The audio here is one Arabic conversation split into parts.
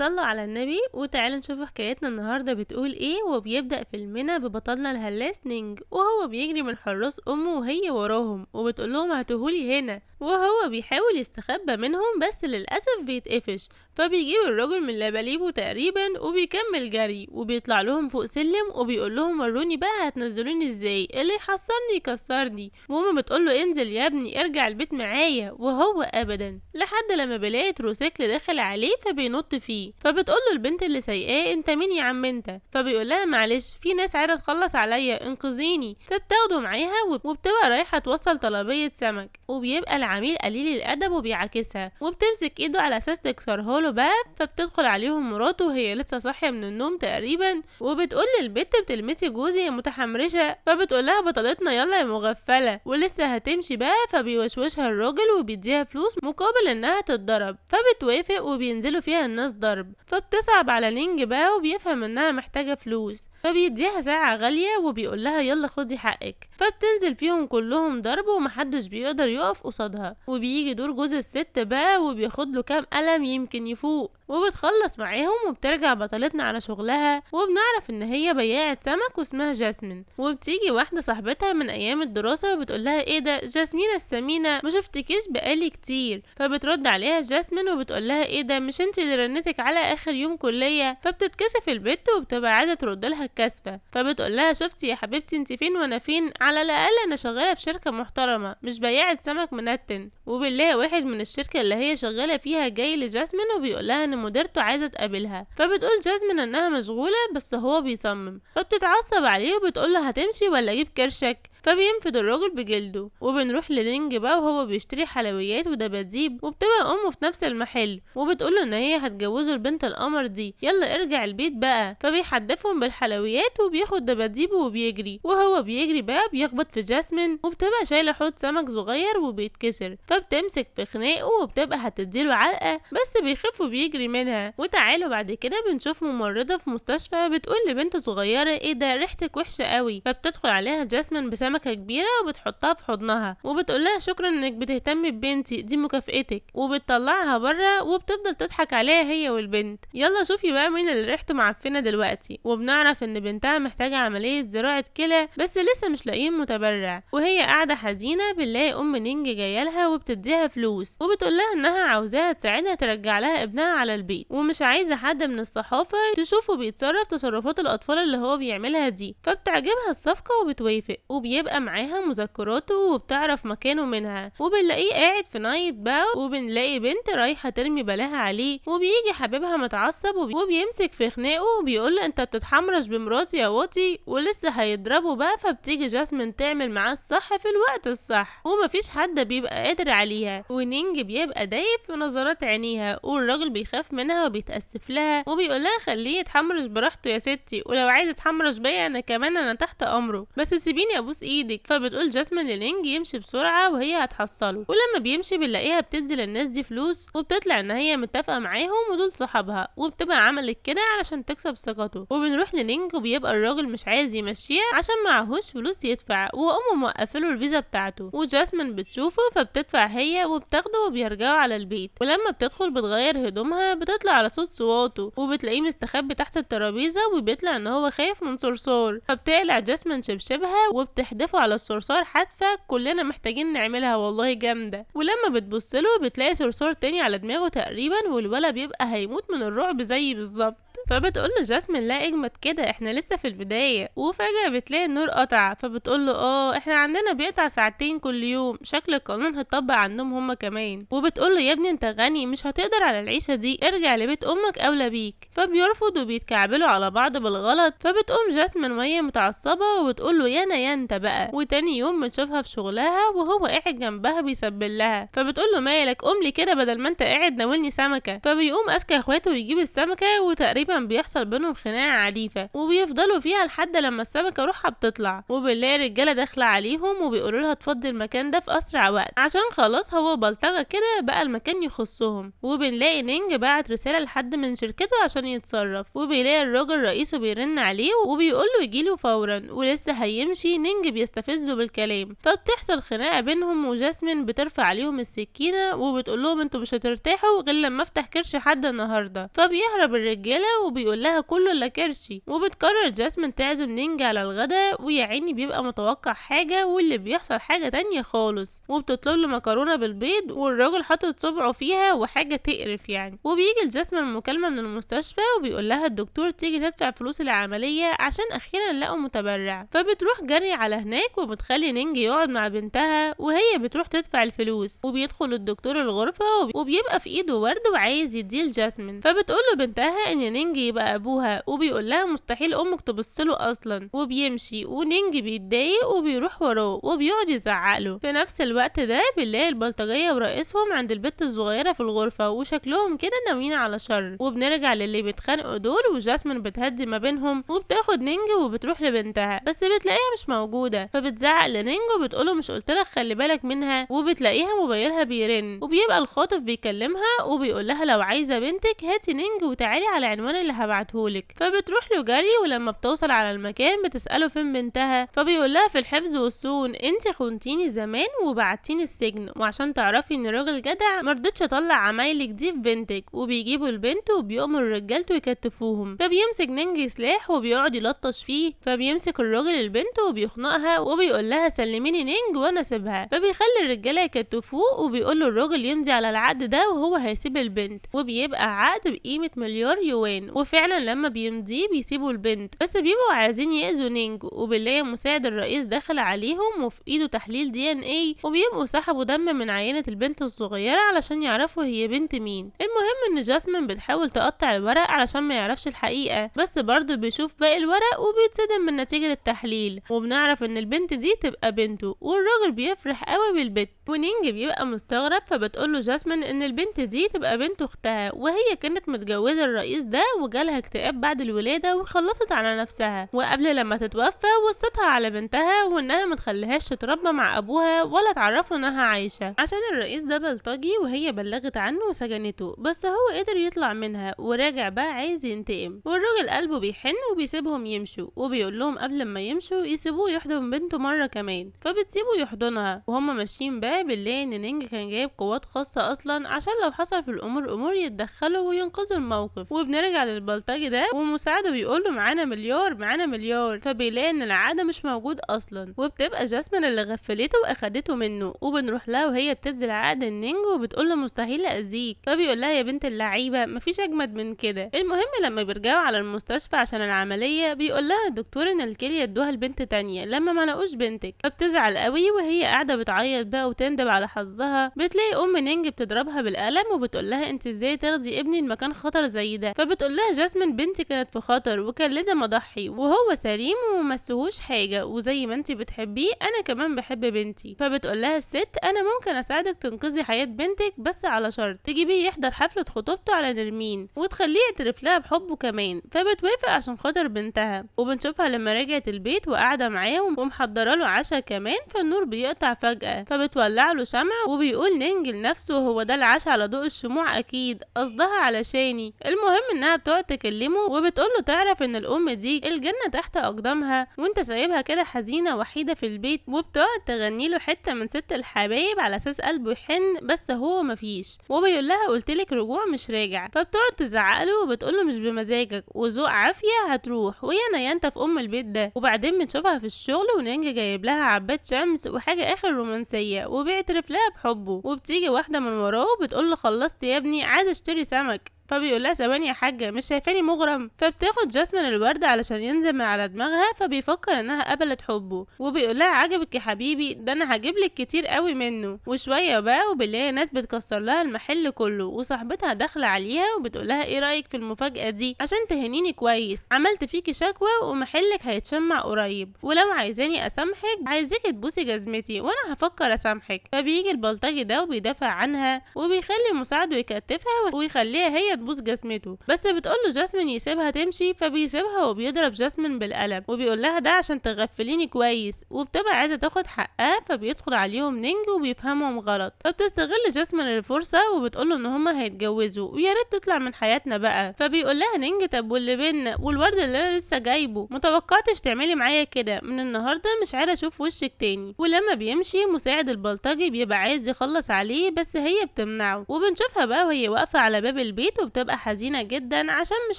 صلوا على النبي وتعالوا نشوف حكايتنا النهاردة بتقول ايه. وبيبدأ فيلمنا ببطلنا الهلاس نينج وهو بيجري من حراس امه وهي وراهم وبتقول لهم هاتوهولي هنا، وهو بيحاول يستخبى منهم بس للأسف بيتقفش، فبيجيب الراجل من لباليبه تقريبا وبيكمل جري وبيطلع لهم فوق سلم وبيقول لهم وروني بقى هتنزلوني ازاي، اللي يحصرني يكسرني. وماما بتقول له انزل يا ابني ارجع البيت معايا، وهو ابدا لحد لما بيلاقي تروسيكل داخل عليه فبينط فيه. فبتقول له البنت اللي سايقاه انت مين يا عم انت؟ فبيقول لها معلش في ناس عايزه تخلص عليا انقذيني. فبتاخده معاها وبتبقى رايحه توصل طلبيه سمك، وبيبقى العميل قليل الادب وبيعاكسها وبتمسك ايده على اساس تكسرها له باب. فبتدخل عليهم مراته وهي لسه صاحيه من النوم تقريبا وبتقول للبت بتلمسي جوزي يا متحمرشه. فبتقول لها بطلتنا يلا يا مغفله ولسه هتمشي بقى. فبيوشوشها الراجل وبيديها فلوس مقابل انها تتضرب، فبتوافق وبينزلوا فيها الناس ضرب. فبتصعب على نينج بقى وبيفهم انها محتاجه فلوس، فبيديها ساعة غالية وبيقول لها يلا خدي حقك. فبتنزل فيهم كلهم ضرب ومحدش بيقدر يقف قصادها. وبيجي دور جوز الست بقى وبياخد له كام قلم يمكن يفوق، وبتخلص معاهم وبترجع بطلتنا على شغلها. وبنعرف ان هي بياعة سمك واسمها جاسمين. وبتيجي واحدة صاحبتها من ايام الدراسة وبتقول لها ايه ده جاسمين السمينة ما شفتكيش بقالي كتير. فبترد عليها جاسمين وبتقول لها ايه ده مش انتي اللي رنتك على اخر يوم كلية؟ فبتتكسف البت وبتبقى عايزة ترد لها الكسفة. فبتقول لها شفتي يا حبيبتي انتي فين وانا فين؟ على الاقل انا شغالة في شركة محترمة مش بياعة سمك منتن. وبنلاقي واحد من الشركة اللي هي شغالة فيها جاي لجاسمين وبيقول لها ان مديرته عايزة تقابلها. فبتقول جاسمين انها مشغولة بس هو بيصمم. فبتتعصب عليه وبتقول له هتمشي ولا اجيب كرشك؟ فبينفض الراجل بجلده. وبنروح للينج بقى وهو بيشتري حلويات ودباديب، وبتبقى امه في نفس المحل وبتقوله ان هي هتجوزه البنت القمر دي يلا ارجع البيت بقى. فبيحدفهم بالحلويات وبياخد دباديبه وبيجري. وهو بيجري بقى بيخبط في جاسمين وبتبقى شايله حوض سمك صغير وبيتكسر. فبتمسك في خناقه وبتبقى هتديله علقه بس بيخف وبيجري منها. وتعالوا بعد كده بنشوف ممرضه في مستشفى بتقول لبنت صغيره ايه ده ريحتك وحشه قوي. فبتدخل عليها جاسمين بسمكه كبيره وبتحطها في حضنها وبتقول لها شكرا انك بتهتمي ببنتي دي مكافئتك. وبتطلعها بره وبتفضل تضحك عليها هي والبنت. يلا شوفي بقى مين اللي ريحته معفنه دلوقتي. وبنعرف ان بنتها محتاجه عمليه زراعه كلى بس لسه مش لاقيين متبرع. وهي قاعده حزينه بنلاقي ام نينج جايه لها وبتديها فلوس وبتقول لها انها عاوزاها تساعدها ترجع لها ابنها على البيت ومش عايزه حد من الصحافه تشوفه بيتصرف تصرفات الاطفال اللي هو بيعملها دي. فبتعجبها الصفقه وبتوافق وبيبقى معاها مذكراته وبتعرف مكانه منها. وبنلاقيه قاعد في نايت بقى وبنلاقي بنت رايحه ترمي بلاها عليه وبيجي حبيبها متعصب وبيمسك في خناقه وبيقول له انت بتتحمرش بمراتي يا واطي ولسه هيضربه بقى. فبتيجي جاسمين تعمل معاه الصح في الوقت الصح ومفيش حد بيبقى قادر عليها. ونينج بيبقى دايب في نظرات عينيها والراجل بيخاف منها وبيتأسف لها وبيقول لها خليه يتحمرش براحته يا ستي، ولو عايز يتحمرش بيا انا كمان انا تحت امره بس سيبيني ابوس ايدك. فبتقول جاسمين لنينج يمشي بسرعه وهي هتحصله. ولما بيمشي بنلاقيها بتدي للناس دي فلوس وبتطلع ان هي متفقه معاهم ودول صحابها وبتبقى عملت كده علشان تكسب ثقته. وبنروح لنينج وبيبقى الراجل مش عايز يمشيها عشان معهوش فلوس يدفع وامه موقفله الفيزا بتاعته. وجاسمين بتشوفه فبتدفع هي وبتاخده وبيرجعوا على البيت. ولما بتدخل بتغير هدومها بتطلع على صوت صواته وبتلاقيه مستخبي تحت الترابيزه وبيطلع ان هو خايف من صرصور. فبتقلع جاسمين شبشبها وبتحدفه على الصرصار حادفه كلنا محتاجين نعملها والله جامده. ولما بتبصله بتلاقي صرصور تاني على دماغه تقريبا والولد بيبقى هيموت من الرعب زي بالظبط. فبتقول له جاسمين لا اجمد كده احنا لسه في البدايه. وفجاه بتلاقي النور قطع. فبتقول له احنا عندنا بيقطع ساعتين كل يوم شكل القانون هيطبق عندهم هما كمان. وبتقول له يا ابني انت غني مش هتقدر على العيشه دي ارجع لبيت امك اولى بيك. فبيرفض وبيتكعبلوا على بعض بالغلط. فبتقوم جاسمين وهي متعصبه وبتقول له يا انت بقى. وتاني يوم بنشوفها في شغلها وهو قاعد جنبها بيسبل لها. فبتقول له مالك قوم لي كده بدل ما انت قاعد ناولني سمكه. فبيقوم اذكى اخواته ويجيب السمكه وتقريبا ودايما بيحصل بينهم خناقة عنيفة وبيفضلوا فيها لحد لما السمكة روحها بتطلع، وبنلاقي رجالة داخلة عليهم وبيقولوا لها تفضي المكان ده في أسرع وقت عشان خلاص هو بلطجة كده بقى المكان يخصهم. وبنلاقي نينج بعت رسالة لحد من شركته عشان يتصرف، وبيلاقي الراجل رئيسه بيرن عليه وبيقوله يجيله فورا، ولسه هيمشي نينج بيستفزه بالكلام. فبتحصل خناقة بينهم وجاسمين بترفع عليهم السكينة وبتقول لهم انتوا مش هترتاحوا غير لما افتح كرش حد النهارده. فبيهرب الرجالة وبيقول لها كله الا كرشي. وبتقرر جاسمين تعزم نينج على الغدا، ويا عيني بيبقى متوقع حاجة واللي بيحصل حاجة تانية خالص، وبتطلب له مكرونة بالبيض والراجل حاطط صبعه فيها وحاجة تقرف يعني. وبيجي لجاسمين مكالمة من المستشفى وبيقول لها الدكتور تيجي تدفع فلوس العملية عشان اخيرا لقوا متبرع. فبتروح جري على هناك وبتخلي نينج يقعد مع بنتها وهي بتروح تدفع الفلوس. وبيدخل الدكتور الغرفة وبيبقى في ايده ورد وعايز يديه لجاسمين. فبتقول له بنتها ان نينج يبقى ابوها، وبيقول لها مستحيل امك تبصله اصلا، وبيمشي ونينج بيتضايق وبيروح وراه وبيقعد يزعق له. في نفس الوقت ده بنلاقي البلطجية ورئيسهم عند البت الصغيرة في الغرفة وشكلهم كده ناويين على شر. وبنرجع للي بيتخانقوا دول وجاسمين بتهدي ما بينهم وبتاخد نينج وبتروح لبنتها، بس بتلاقيها مش موجودة. فبتزعق لنينج وبتقوله مش قلتلك خلي بالك منها. وبتلاقيها موبايلها بيرن وبيبقى الخاطف بيكلمها وبيقول لها لو عايزة بنتك هاتي نينج وتعالي على العنوان اللي هبعتهولك. فبتروح له جري، ولما بتوصل على المكان بتسأله فين بنتها. فبيقول لها في الحفظ والصون، انت خنتيني زمان وبعتيني السجن، وعشان تعرفي ان راجل جدع مرضتش اطلع عمايلك دي في بنتك. وبيجيبوا البنت وبيأمر رجالته يكتفوهم. فبيمسك نينج سلاح وبيقعد يلطش فيه. فبيمسك الراجل البنت وبيخنقها وبيقول لها سلميني نينج وانا اسيبها. فبيخلي الرجاله يكتفوه وبيقول له الراجل يمضي على العقد ده وهو هيسيب البنت، وبيبقى عقد بقيمة مليار يوان. وفعلا لما بيمضيه بيسيبوا البنت، بس بيبقوا عايزين يأذوا نينج. وبنلاقي مساعد الرئيس داخل عليهم وفي ايده تحليل DNA، وبيبقوا سحبوا دم من عينة البنت الصغيرة علشان يعرفوا هي بنت مين. المهم ان جاسمين بتحاول تقطع الورق علشان ما يعرفش الحقيقة، بس برضه بيشوف باقي الورق وبيتصدم من نتيجة التحليل. وبنعرف ان البنت دي تبقى بنته، والراجل بيفرح قوي بالبنت ونينج بيبقى مستغرب. فبتقوله جاسمين ان البنت دي تبقى بنت اختها، وهي كانت متجوزة الرئيس ده وجالها اكتئاب بعد الولادة وخلصت على نفسها، وقبل لما تتوفى وصتها على بنتها وانها متخليهاش تتربى مع ابوها ولا تعرفه انها عايشة عشان الرئيس ده بلطجي، وهي بلغت عنه وسجنته، بس هو قدر يطلع منها وراجع بقى عايز ينتقم. والراجل قلبه بيحن وبيسيبهم يمشوا، وبيقول لهم قبل ما يمشوا يسيبوه يحضن بنته مرة كمان. فبتسيبه يحضنها وهم ماشيين بقى بنلاقي ان نينج كان جايب قوات خاصة اصلا عشان لو حصل في الامور يتدخلوا وينقذوا الموقف. وبنرجع للبلطجي ده ومساعده بيقول له معانا مليار معانا مليار. فبيلاقي ان العقد مش موجود اصلا، وبتبقى جاسمين اللي غفلته واخدته منه. وبنروح لها وهي بتنزل عقد النينج وبتقول له مستحيل اذيك. فبيقول لها يا بنت اللعيبه مفيش اجمد من كده. المهم لما بيرجعوا على المستشفى عشان العمليه بيقول لها الدكتور ان الكليه ادوها لبنت تانية لما ما لقوش بنتك. فبتزعل قوي وهي قاعده بتعيط بقى وتندب على حظها. بتلاقي ام نينج بتضربها بالقلم وبتقول لها انت ازاي تاخدي ابني المكان خطر زي ده. فبتقول لها جاسمين بنتي كانت في خطر وكان لازم اضحي، وهو سليم ومسهوش حاجه، وزي ما انت بتحبيه انا كمان بحب بنتي. فبتقول لها الست انا ممكن اساعدك تنقذي حياه بنتك بس على شرط تجيبيه يحضر حفله خطوبته على نرمين وتخليه يعترف لها بحبه كمان. فبتوافق عشان خاطر بنتها. وبنشوفها لما رجعت البيت وقاعده معاه ومحضره له عشاء كمان. فالنور بيقطع فجاه فبتولع له شمع وبيقول نينج لنفسه هو ده العشاء على ضوء الشموع اكيد قصدها علشاني. المهم انها بتقعد تكلمه وبتقوله تعرف ان الام دي الجنه تحت اقدامها وانت سايبها كده حزينه وحيده في البيت. وبتقعد تغني له حته من ست الحبايب على اساس قلبه يحن بس هو مفيش. وبيقول لها قلتلك رجوع مش راجع. فبتقعد تزعق له وبتقوله مش بمزاجك وذوق عافيه هتروح ويا نيانته في ام البيت ده. وبعدين بنشوفها في الشغل ونينج جايب لها عباد شمس وحاجه اخر رومانسيه وبيعترف لها بحبه. وبتيجي واحده من وراه وبتقول له خلصت يا ابني عايز اشتري سمك. فبيقول لها ثواني يا حاجه مش شايفاني مغرم. فبتاخد جاسمين الورد علشان ينزل من على دماغها فبيفكر انها قبلت حبه. وبيقول لها عجبك يا حبيبي ده انا هجيب لك كتير قوي منه. وشويه بقى وبنلاقي ناس بتكسر لها المحل كله وصاحبتها داخله عليها وبتقول لها ايه رايك في المفاجاه دي عشان تهنيني كويس عملت فيكي شكوى ومحلك هيتشمع قريب ولو عايزاني اسامحك عايزاكي تبوسي جزمتي وانا هفكر اسامحك. فبيجي البلطجي ده وبيدافع عنها وبيخلي مساعده يكتفها ويخليها هي تبوس جسمته، بس بتقوله جاسمين يسيبها تمشي، فبيسيبها وبيضرب جاسمين بالقلم وبيقول لها ده عشان تغفليني كويس، وبتبقى عايزه تاخد حقها. فبيدخل عليهم نينج وبيفهمهم غلط، فبتستغل جاسمين الفرصه وبتقوله ان هما هيتجوزوا ويا ريت تطلع من حياتنا بقى. فبيقول لها نينج طب واللي بينا والورد اللي انا لسه جايبه، متوقعتش تعملي معايا كده، من النهارده مش عايزه اشوف وشك تاني. ولما بيمشي مساعد البلطجي بيبقى عايز يخلص عليه بس هي بتمنعه، وبنشوفها بقى وهي واقفه على باب البيت وبتبقى حزينه جدا عشان مش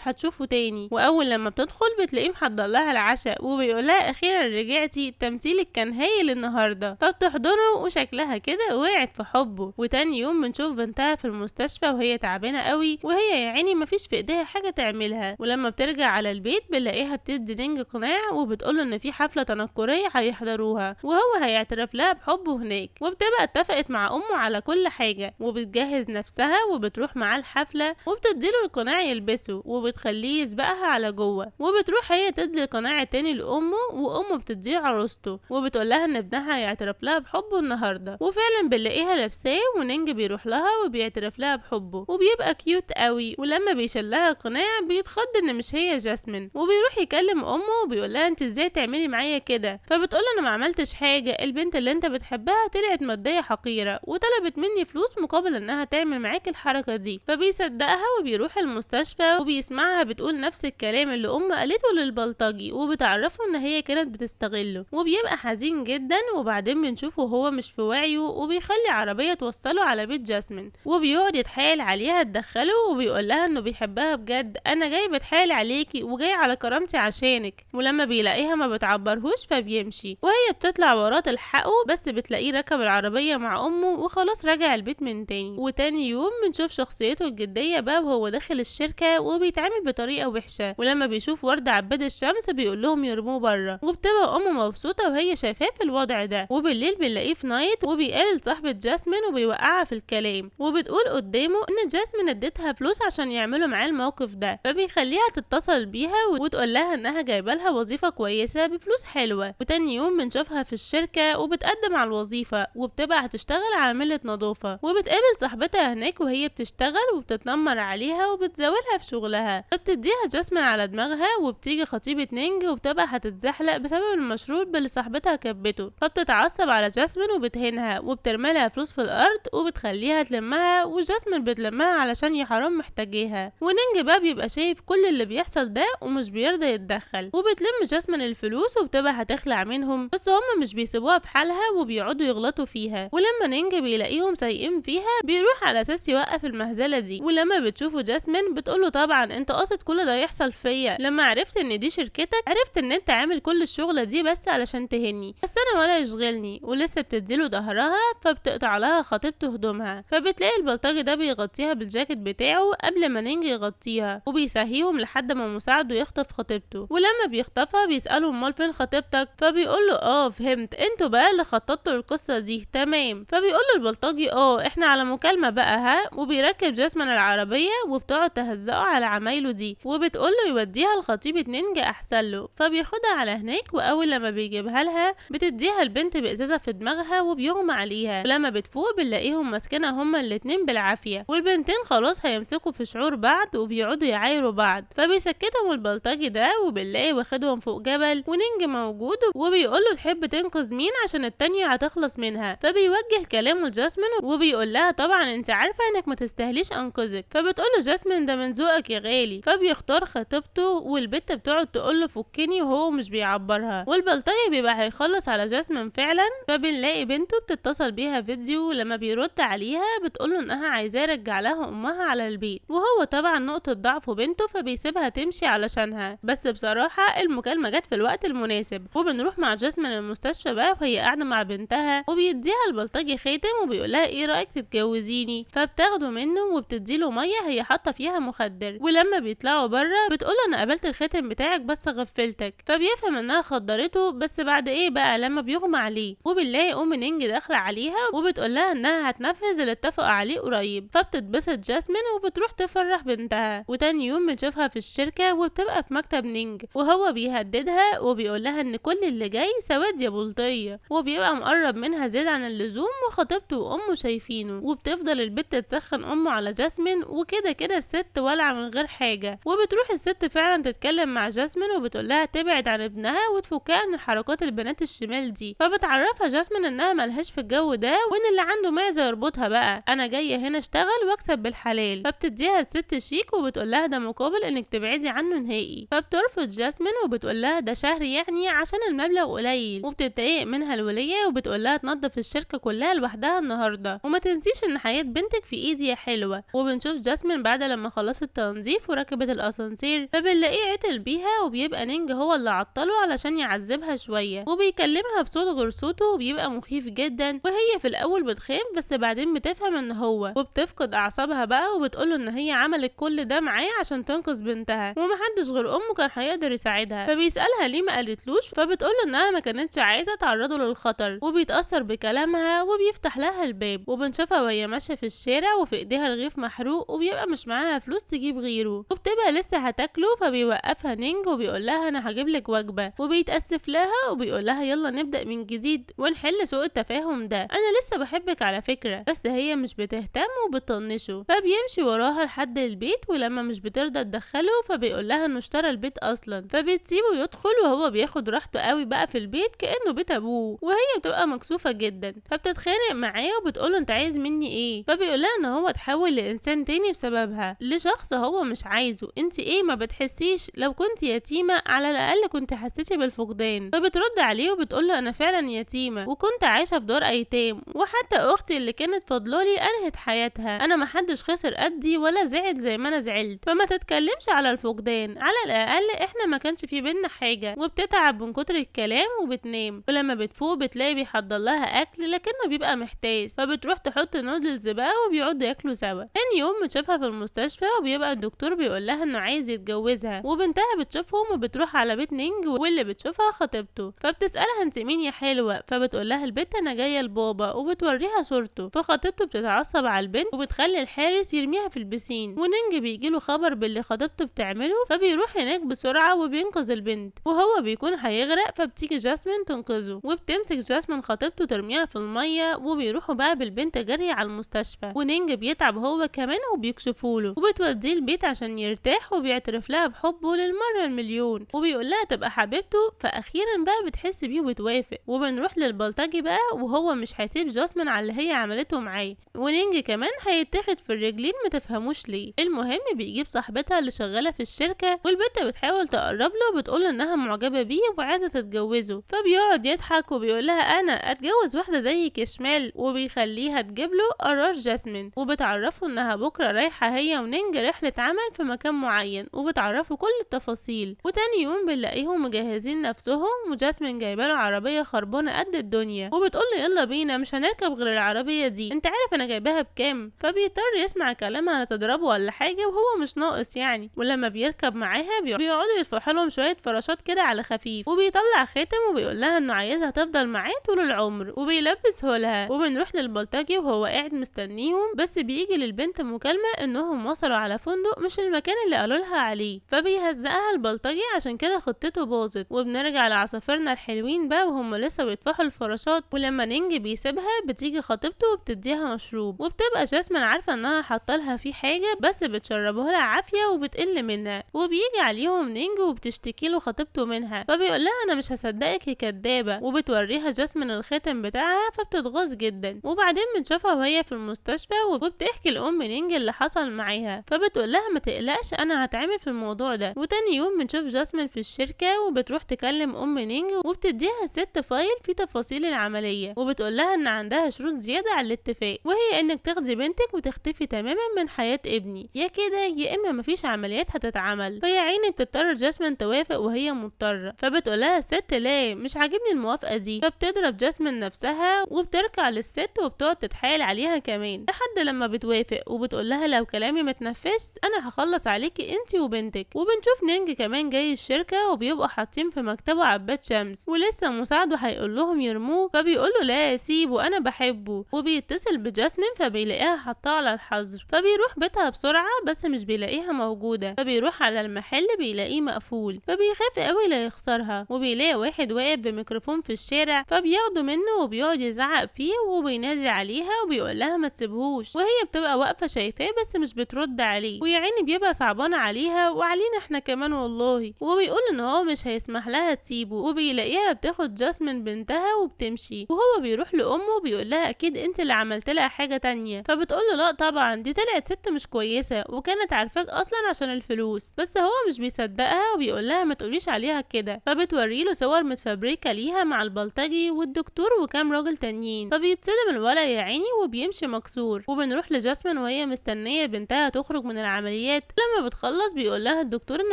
هتشوفه تاني. واول لما بتدخل بتلاقيه محضر لها العشاء وبيقول لها اخيرا رجعتي، تمثيلك كان هايل النهارده. فبتحضنه وشكلها كده وقعت في حبه. وتاني يوم بنشوف بنتها في المستشفى وهي تعبانه قوي، وهي يا عيني مفيش في ايديها حاجه تعملها. ولما بترجع على البيت بنلاقيها بتدي نينج قناع وبتقوله ان في حفله تنكريه هيحضروها وهو هيعترف لها بحبه هناك. وبتبقى اتفقت مع امه على كل حاجه وبتجهز نفسها وبتروح معاه الحفله وبتديله القناع يلبسه وبتخليه يسبقها على جوه. وبتروح هي تدي القناع التاني لامه وامه بتديه عروسته وبتقول لها ان ابنها هيعترف لها بحبه النهارده. وفعلا بنلاقيها لابساه ونينج بيروح لها وبيعترف لها بحبه وبيبقى كيوت قوي. ولما بيشلها القناع بيتخض ان مش هي جاسمين وبيروح يكلم امه وبيقول لها انت ازاي تعملي معايا كده. فبتقول انا ما عملتش حاجه، البنت اللي انت بتحبها طلعت ماديه حقيره وطلبت مني فلوس مقابل انها تعمل معاك الحركه دي. فبيصدقها وبيروح المستشفى وبيسمعها بتقول نفس الكلام اللي امه قالته للبلطجي وبتعرفه ان هي كانت بتستغله وبيبقى حزين جدا. وبعدين بنشوفه هو مش في وعيه وبيخلي عربيه توصله على بيت جاسمين وبيقعد يتحايل عليها تدخله وبيقول لها انه بيحبها بجد، انا جاي بتحايل عليكي وجاي على كرامتي عشانك. ولما بيلاقيها ما بتعبرهوش فبيمشي وهي بتطلع وراه تلحقه، بس بتلاقيه ركب العربيه مع امه وخلاص راجع البيت من تاني. وتاني يوم بنشوف شخصيته الجديه بقى وهو داخل الشركه وبيتعامل بطريقه وحشه. ولما بيشوف ورد عباد الشمس بيقول لهم يرموه بره وبتبقى امه مبسوطه وهي شايفاه في الوضع ده. وبالليل بنلاقيه في نايت وبيقابل صاحبه جاسمين وبيوقعها في الكلام وبتقول قدامه ان جاسمين اديتها فلوس عشان يعملوا معاه الموقف ده، فبيخليها تتصل بيها وتقول لها انها جايبه لها وظيفه كويسه بفلوس حلوه. وتاني يوم بنشوفها في الشركه وبتقدم على الوظيفه وبتبقى هتشتغل عامله نظافه وبتقابل صاحبتها هناك وهي بتشتغل وبتتنمر عليها وبتزاولها في شغلها. فبتديها جاسمين على دماغها وبتيجي خطيبه نينج وبتبقى هتتزحلق بسبب المشروب اللي صاحبتها كبته، فبتتعصب على جاسمين وبتهينها وبترميلها فلوس في الارض وبتخليها تلمها وجاسمين بتلمها علشان يا حرام محتاجيها. ونينج بقى بيبقى شايف كل اللي بيحصل ده ومش بيرضى يتدخل وبتلم جاسمين الفلوس وبتبقى هتخلع منهم، بس هم مش بيسيبوها في حالها وبيقعدوا يغلطوا فيها. ولما نينج بيلاقيهم سايقين فيها بيروح على اساس يوقف المهزله دي. ولما بتشوفه جاسمين بتقوله طبعا انت قاصد كل ده يحصل فيا، لما عرفت ان دي شركتك عرفت ان انت عامل كل الشغله دي بس علشان تهني، بس انا ولا يشغلني. ولسه بتديله ظهرها فبتقطع لها خطيبته هدومها، فبتلاقي البلطجي ده بيغطيها بالجاكيت بتاعه قبل ما نينج يغطيها وبيسهيهم لحد ما مساعده يخطف خطيبته. ولما بيخطفها بيسأله امال فين خطيبتك، فبيقول له فهمت، انتوا بقى اللي خططتوا القصه دي، تمام. فبيقول له البلطجي احنا على مكالمه بقى ها. وبيركب جاسمين العربيه وبتقعد تهزقه على عمايله دي وبتقول له يوديها لخطيبه نينج احسن له. فبياخدها على هناك واول لما بيجيبها لها بتديها البنت بازازه في دماغها وبيغمى عليها. ولما بتفوق بنلاقيهم ماسكينها هما الاتنين بالعافيه والبنتين خلاص هيمسكوا في شعور بعض وبيقعدوا يعايروا بعض. فبيسكتهم البلطجي ده وبنلاقي واخدهم فوق جبل ونينج موجود وبيقول له تحب تنقذ مين عشان التانية هتخلص منها. فبيوجه كلامه لجاسمين وبيقول لها طبعا انت عارفه انك ما تستاهليش انقذك. فبتقول له جاسمين ده من ذوقك يا غالي. فبيختار خطيبته والبت بتقعد تقول له فكني وهو مش بيعبرها. والبلطجي بيبقى هيخلص على جاسمين فعلا. فبنلاقي بنته بتتصل بيها فيديو لما بيرد عليها بتقول له انها عايزاه يرجع لها امها على البيت، وهو طبعا نقطه ضعفه بنته فبيسيبها تمشي علشانها. بس بصراحه المكالمه جت في الوقت المناسب. وبنروح مع جاسمين المستشفى بقى وهي قاعده مع بنتها وبيديها البلطجي خاتم وبيقولها ايه رايك تتجوزيني. فبتاخده منه وبتديله ميه هي حاطه فيها مخدر. ولما بيطلعوا بره بتقول انا قابلت الخاتم بتاعك بس غفلتك. فبيفهم انها خدرته بس بعد ايه بقى لما بيغمى عليه. وبنلاقي ام نينج داخله عليها وبتقول لها انها هتنفذ اللي اتفقوا عليه قريب. فبتتبسط جاسمين وبتروح تفرح بنتها. وتاني يوم بنشوفها في الشركه وبتبقى في مكتب نينج وهو بيهددها وبيقول لها ان كل اللي جاي سواد يا بلطيه. وبيبقى مقرب منها زيادة عن اللزوم وخطيبته وامه شايفينه. وبتفضل البت تسخن امه على جاسمين وكده كده الست والعة من غير حاجة. وبتروح الست فعلا تتكلم مع جاسمين وبتقولها تبعد عن ابنها وتفكها عن حركات البنات الشمال دي. فبتعرفها جاسمين انها ملهاش في الجو ده وان اللي عنده معزة يربطها بقى، انا جاية هنا اشتغل واكسب بالحلال. فبتديها الست شيك وبتقولها ده مقابل انك تبعدي عنه نهائي. فبترفض جاسمين وبتقولها ده شهر يعني عشان المبلغ قليل. وبتتضايق منها الولية وبتقولها تنظف الشركة كلها لوحدها النهارده وما تنسيش ان حياة بنتك في ايدي يا حلوة. وبنشوف جاسمين بعد لما خلصت التنظيف وركبت الاسانسير فبنلاقيه عطل بيها وبيبقى نينج هو اللي عطله علشان يعذبها شوية وبيكلمها بصوت غير صوته وبيبقى مخيف جدا. وهي في الاول بتخاف بس بعدين بتفهم ان هو وبتفقد اعصابها بقى وبتقوله ان هي عملت كل ده معاه عشان تنقذ بنتها ومحدش غير امه كان هيقدر يساعدها. فبيسألها ليه ما قالتلوش فبتقوله انها ما كانتش عايزة تعرضه للخطر وبيتأثر بكلامها وبيفتح لها الباب. وبنشوفها وهي ماشية في الشارع وفي ايديها رغيف محروق وبيبقى مش معاها فلوس تجيب غيره وبتبقى لسه هتاكله فبيوقفها نينج وبيقول لها انا هجيب لك وجبة وبيتأسف لها وبيقول لها يلا نبدأ من جديد ونحل سوء التفاهم ده، انا لسه بحبك على فكرة. بس هي مش بتهتم وبتطنشه فبيمشي وراها لحد البيت ولما مش بترضى تدخله فبيقول لها انه اشترى البيت اصلا فبتسيبه يدخل وهو بياخد راحته قوي بقى في البيت كأنه بيت ابوه. وهي بتبقى مكسوفة جدا فبتتخانق معاه وبتقوله انت عايز مني ايه فبيقول لها ان هو اتحول لانسان تاني بسببها لشخص هو مش عايزه. انت ايه ما بتحسيش لو كنت يتيمة على الاقل كنت حسيتي بالفقدان. فبترد عليه وبتقوله انا فعلا يتيمة وكنت عايشة في دار ايتام وحتى اختي اللي كانت فاضلالي انهت حياتها، انا محدش خسر قدي ولا زعل زي ما انا زعلت فما تتكلمش على الفقدان، على الاقل احنا ما كانش في بينا حاجة. وبتتعب من كتر الكلام وبتنام ولما بتفوق بتلاقي بيحضر لها اكل لكنه بيبقى محتاج فبتروح تحط نودلز بقى وبيقعدوا ياكلوا سوا. تاني يوم بتشوفها في المستشفى وبيبقى الدكتور بيقول لها انه عايز يتجوزها وبنتها بتشوفهم وبتروح على بيت نينج واللي بتشوفها خطيبته. فبتسألها انت مين يا حلوة فبتقول لها البت انا جاية لبابا وبتوريها صورته. فخطيبته بتتعصب على البنت وبتخلي الحارس يرميها في البسين ونينج بيجيله خبر باللي خطيبته بتعمله فبيروح هناك بسرعة وبينقذ البنت وهو بيكون هيغرق فبتيجي جاسمين تنقذه وبتمسك جاسمين خطيبته ترميها في المية وبيروحوا بقى بالبنت جري على المستشفى ونينج بيتعب هو كمان وبيكشفوله وبتوديه البيت عشان يرتاح وبيعترف لها بحبه للمرة المليون وبيقول لها تبقى حبيبته. فاخيرا بقى بتحس بيه وبتوافق وبنروح للبلطجي بقى وهو مش هيسيب جاسمين على اللي هي عملته معاه ونينج كمان هيتاخد في الرجلين ما تفهموش ليه. المهم بيجيب صاحبتها اللي شغالة في الشركة والبنت بتحاول تقرب له وبتقول انها معجبة بيه وعايزة تتجوزه فبيقعد يضحك وبيقول لها انا اتجوز واحدة زيك يا شمال وبيخليها تجيب له قرار جاسمين وبتعرفه انها بكرة رايحة هي ونينج رحلة عمل في مكان معين وبتعرفه كل التفاصيل. وتاني يوم بنلاقيهم مجهزين نفسهم وجاسمين جايبه له عربية خربانة قد الدنيا وبتقول له يلا بينا مش هنركب غير العربية دي انت عارف انا جايباها بكام. فبيضطر يسمع كلامها هتضربه ولا حاجة وهو مش ناقص يعني. ولما بيركب معاها بيقعدوا يدفعوا لهم شوية فراشات كده على خفيف وبيطلع خاتم وبيقول لها انه عايزها تفضل معاه طول العمر وبيلبسه لها. وبنروح للبلطجي وهو قاعد مستنيهم بس بيجي للبنت مكالمة انهم وصلوا على فندق مش المكان اللي قالوا لها عليه فبيهزقها البلطجي عشان كده خطته باظت. وبنرجع لعصافيرنا الحلوين بقى وهم لسه بيطفحوا الفراشات ولما نينج بيسيبها بتيجي خطيبته وبتديها مشروب وبتبقى جاسمين عارفة انها حاطالها فيه حاجة بس بتشربه لها عافية وبتقل منها وبيجي عليهم نينج وبتشتكي له خطيبته منها فبيقول لها انا مش هصدقك يا كدابة وبتوريها جاسمين الختم بتاعها فبتتغاظ جدا. وبعدين بنشوفها وهي في المستشفى وبتحكي لأم نينج اللي حصل معاها فبتقول لها ما تقلقش انا هتعامل في الموضوع ده. وتاني يوم بنشوف جاسمين في الشركة وبتروح تكلم ام نينج وبتديها الست فايل فيه تفاصيل العملية وبتقول لها ان عندها شروط زيادة على الاتفاق وهي انك تاخدي بنتك وتختفي تماما من حياة ابني يا كده يا اما مفيش عمليات هتتعمل. فيا عيني بتضطر جاسمين توافق وهي مضطرة فبتقول لها الست لا مش عاجبني الموافقة دي فبتضرب جاسمين نفسها وبتركع للست وبتقعد تتحايل عليها كمان لحد لما بتوافق وبتقول لها لو كلامي متنفذش انا هخلص عليكي انتي وبنتك. وبنشوف نينج كمان جاي الشركة وبيبقوا حاطين في مكتبه عباد شمس ولسه مساعده هيقول لهم يرموه فبيقول له لا سيبه انا بحبه وبيتصل بجاسمين فبيلاقيها حاطاه على الحظر فبيروح بيتها بسرعة بس مش بيلاقيها موجودة فبيروح على المحل بيلاقيه مقفول فبيخاف قوي لا يخسرها وبيلاقي واحد واقف بميكروفون في الشارع فبياخده منه وبيقعد يزعق فيه وبينادي عليها وبيقول لها ما تسيبهوش وهي بتبقى واقفة شايفاه بس مش بترد عليه، ويا عيني بيبقى صعبان عليها وعلينا احنا كمان والله، وبيقول ان هو مش هيسمح لها تسيبه، وبيلاقيها بتاخد جاسمين بنتها وبتمشي، وهو بيروح لامه وبيقول لها اكيد انت اللي عملت لها حاجه تانية، فبتقول له لا طبعا دي طلعت ست مش كويسه وكانت عارفاك اصلا عشان الفلوس، بس هو مش بيصدقها وبيقول لها ما تقوليش عليها كده، فبتوري له صور متفبركه ليها مع البلطجي والدكتور وكام راجل تانيين، فبيتصدم الولد يا عيني وبيمشي مكسور. وبنروح لجاسمين وهي مستنيه بنتها تخرج من العمليات، لما بتخلص بيقول لها الدكتور ان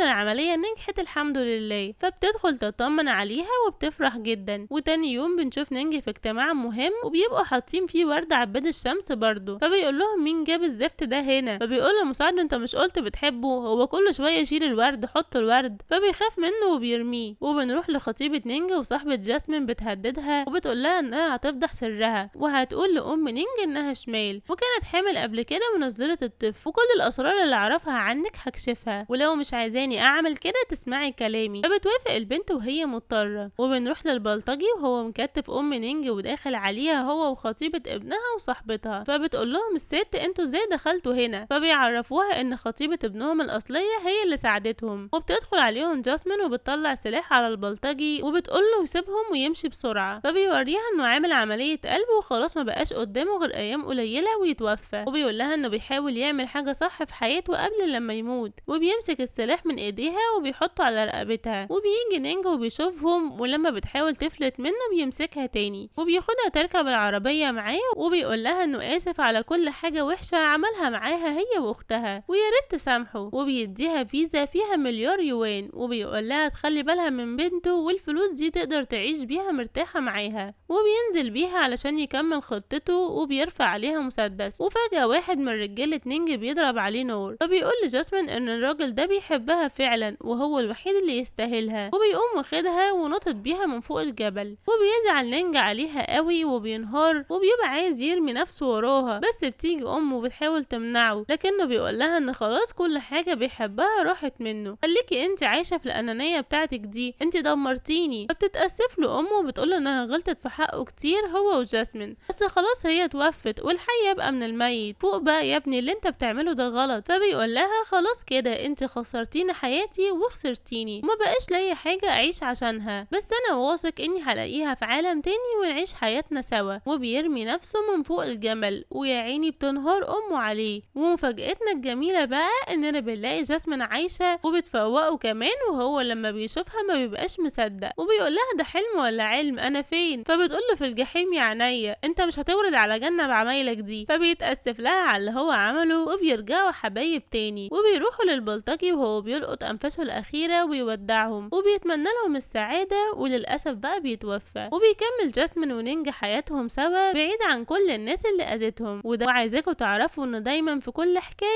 العمليه نجحت الحمد لله، فبتدخل تطمن عليها وبتفرح جدا. وتاني يوم بنشوف نينج في اجتماع مهم وبيبقوا حاطين فيه ورد عباد الشمس برضه، فبيقول لهم مين جاب الزفت ده هنا، فبيقول له مساعد انت مش قلت بتحبه، هو كل شويه شيل الورد حط الورد، فبيخاف منه وبيرميه. وبنروح لخطيبه نينج وصاحبه جاسمين بتهددها وبتقول لها انها هتفضح سرها وهتقول لام نينج انها شمال وكانت حامل قبل كده ونزلت الطفل، وكل الاسرار اللي اعرفها عنك هكشفها، ولو مش عايزاني اعمل كده تسمعي كلامي. فبتوافق البنت وهي مضطره. وبنروح للبلطجي وهو مكتف ام نينج وداخل عليها هو وخطيبه ابنها وصاحبتها، فبتقول لهم الست انتوا ازاي دخلتوا هنا، فبيعرفوها ان خطيبه ابنهم الاصليه هي اللي ساعدتهم. وبتدخل عليهم جاسمين وبتطلع سلاح على البلطجي وبتقول له يسيبهم ويمشي بسرعه، فبيوريها انه عامل عمليه قلب وخلاص ما بقاش قدامه غير ايام قليله ويتوفى، وبيقول لها انه بيحاول يعمل حاجه صح في حياته قبل لما يموت، وبيمسك السلاح من ايديها وبيحطه على رقبتها، وبيجي نينج وبيشوفهم ولما بتحاول تفلت منه بيمسكها تاني وبياخدها تركب العربيه معاه، وبيقول لها انه اسف على كل حاجه وحشه عملها معاها هي واختها ويا ريت تسامحه، وبيديها فيزا فيها مليار يوان، وبيقول لها تخلي بالها من بنته والفلوس دي تقدر تعيش بيها مرتاحه معاها، وبينزل بيها علشان يكمل خطته وبيرفع عليها مسدس. وفجأة واحد من رجالة نينج بيضرب عليه نار، فبيقول لجاسمين ان الراجل ده بيحبها فعلا وهو الوحيد اللي يستاهلها، وبيقوم واخدها ونطت بيها من فوق الجبل، وبيزعل نينج عليها قوي وبينهار وبيبقى عايز يرمي نفسه وراها، بس بتيجي امه بتحاول تمنعه لكنه بيقول لها ان خلاص كل حاجة بيحبها راحت منه، خليكي انت عايشة في الانانية بتاعتك دي انت دمرتيني. فبتتأسف له امه وبتقول انها غلطت في حقه كتير هو وجاسمين، بس خلاص هي توفت والحي يبقى من الميت، فوق بقى يا ابني اللي انت بتعمله ده غلط. فبيقول لها خلاص كده انت خسرتيني حياتي وخسرتيني وما بقاش ليا حاجة اعيش عشانها، بس انا واثق اني هلاقيها في عالم تاني ونعيش حياتنا سوا. وبيرمي نفسه من فوق الجمل ويا عيني بتنهار امه عليه. ومفاجأتنا الجميلة بقى اننا بنلاقي جاسمين عايشة وبتفوقه كمان، وهو لما بيشوفها ما بيبقاش مصدق وبيقول لها ده حلم ولا علم انا فين، فبتقول له في الجحيم يا عينيا انت مش هتورد على جنة بعمايلك دي. فبيتأسف لها على اللي هو عمله وبيرجعوا حبايب تاني، وبيروحوا للبلطجي وهو بيلقط انفاسه الاخيرة ويودعهم وبيتمنى لهم السعادة، وللاسف بقى بيتوفى. وبيكمل جاسمين ونينج حياتهم سوا بعيد عن كل الناس اللي اذتهم، وعايزاكم تعرفوا ان دايما في كل حكاية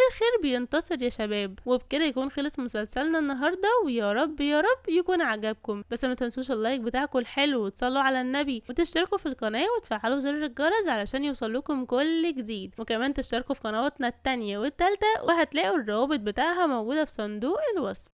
الخير بينتصر يا شباب. وبكده يكون خلص مسلسلنا النهاردة، ويا رب يا رب يكون عجبكم، بس ما تنسوش اللايك بتاعكم الحلو وتصلوا على النبي وتشتركوا في القناة وتفعلوا زر الجرس علشان يوصلكم كل جديد، وكمان تشتركوا في قنواتنا التانية والتالتة وهتلاقوا الروابط بتاعها موجودة في صندوق الوصف.